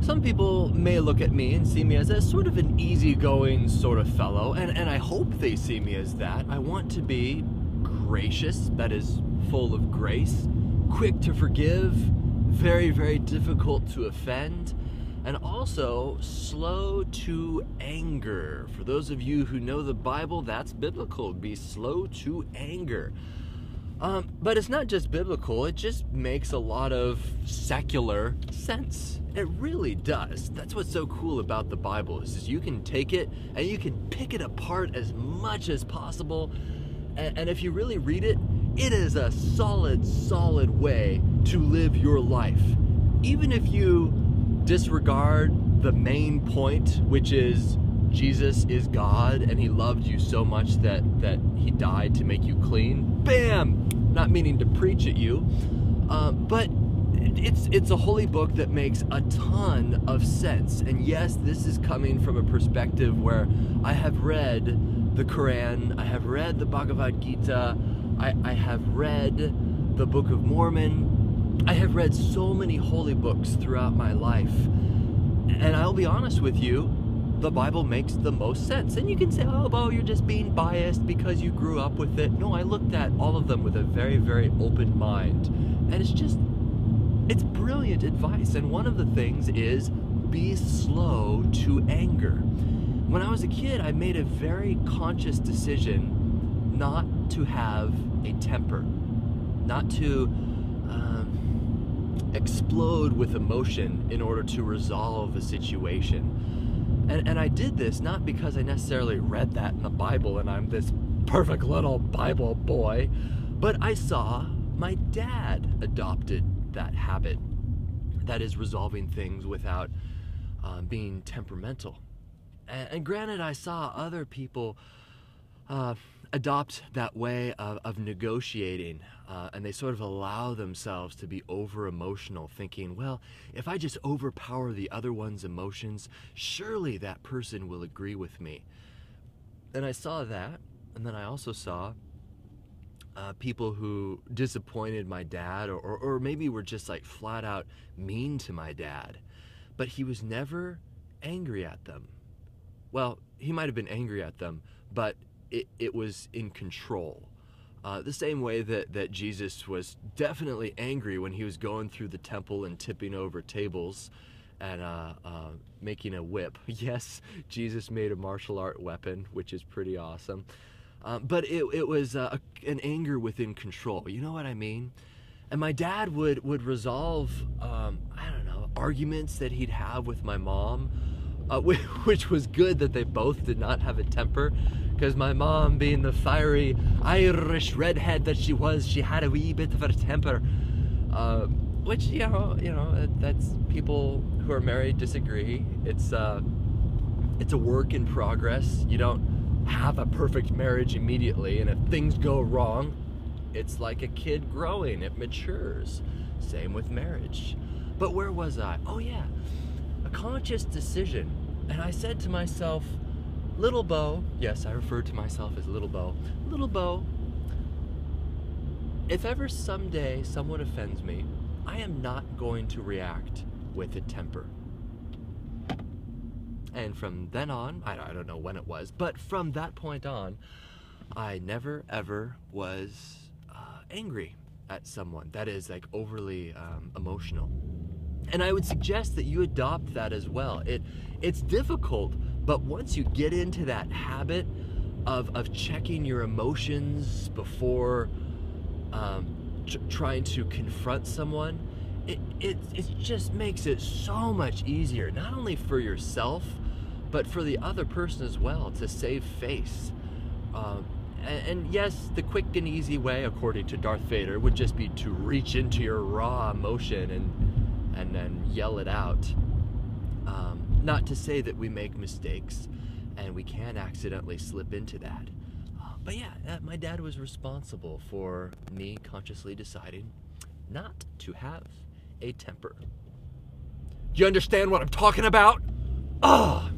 Some people may look at me and see me as a sort of an easygoing sort of fellow, and I hope they see me as that. I want to be gracious, that is, full of grace, quick to forgive, very, very difficult to offend, and also slow to anger. For those of you who know the Bible, that's biblical. Be slow to anger. But it's not just biblical, it just makes a lot of secular sense. It really does. That's what's so cool about the Bible, is you can take it and you can pick it apart as much as possible. And if you really read it, it is a solid way to live your life. Even if you disregard the main point, which is Jesus is God and he loved you so much that he died to make you clean. Bam! Not meaning to preach at you, but it's a holy book that makes a ton of sense. And yes, this is coming from a perspective where I have read the Quran, I have read the Bhagavad Gita, I have read the Book of Mormon, I have read so many holy books throughout my life. And I'll be honest with you, the Bible makes the most sense. And you can say, oh, Beau, you're just being biased because you grew up with it. No, I looked at all of them with a very, very open mind. And it's brilliant advice. And one of the things is be slow to anger. When I was a kid, I made a very conscious decision not to have a temper, not to explode with emotion in order to resolve a situation. And I did this not because I necessarily read that in the Bible and I'm this perfect little Bible boy, but I saw my dad adopted that habit, that is resolving things without being temperamental. And granted, I saw other people adopt that way of negotiating, and they sort of allow themselves to be over-emotional, thinking, well, if I just overpower the other one's emotions, surely that person will agree with me. And I saw that, and then I also saw people who disappointed my dad, or maybe were just like flat out mean to my dad, but he was never angry at them. Well, he might have been angry at them, but it was in control. The same way that Jesus was definitely angry when he was going through the temple and tipping over tables and making a whip. Yes, Jesus made a martial art weapon, which is pretty awesome. But it was an anger within control. You know what I mean? And my dad would resolve, I don't know, arguments that he'd have with my mom, which was good that they both did not have a temper, because my mom, being the fiery Irish redhead that she was, she had a wee bit of a temper, which, you know, that's, people who are married disagree. It's a work in progress. You don't have a perfect marriage immediately, and if things go wrong, it's like a kid growing, it matures. Same with marriage. But where was I? Oh yeah, a conscious decision. And I said to myself, little Beau, yes, I referred to myself as little Beau, if ever someday someone offends me, I am not going to react with a temper. And from then on, I don't know when it was, but from that point on, I never ever was angry at someone that is like overly emotional. And I would suggest that you adopt that as well. It's difficult, but once you get into that habit of checking your emotions before trying to confront someone, it just makes it so much easier, not only for yourself, but for the other person as well, to save face. And yes, the quick and easy way, according to Darth Vader, would just be to reach into your raw emotion and then yell it out. Not to say that we make mistakes and we can accidentally slip into that. But yeah, my dad was responsible for me consciously deciding not to have a temper. Do you understand what I'm talking about? Oh!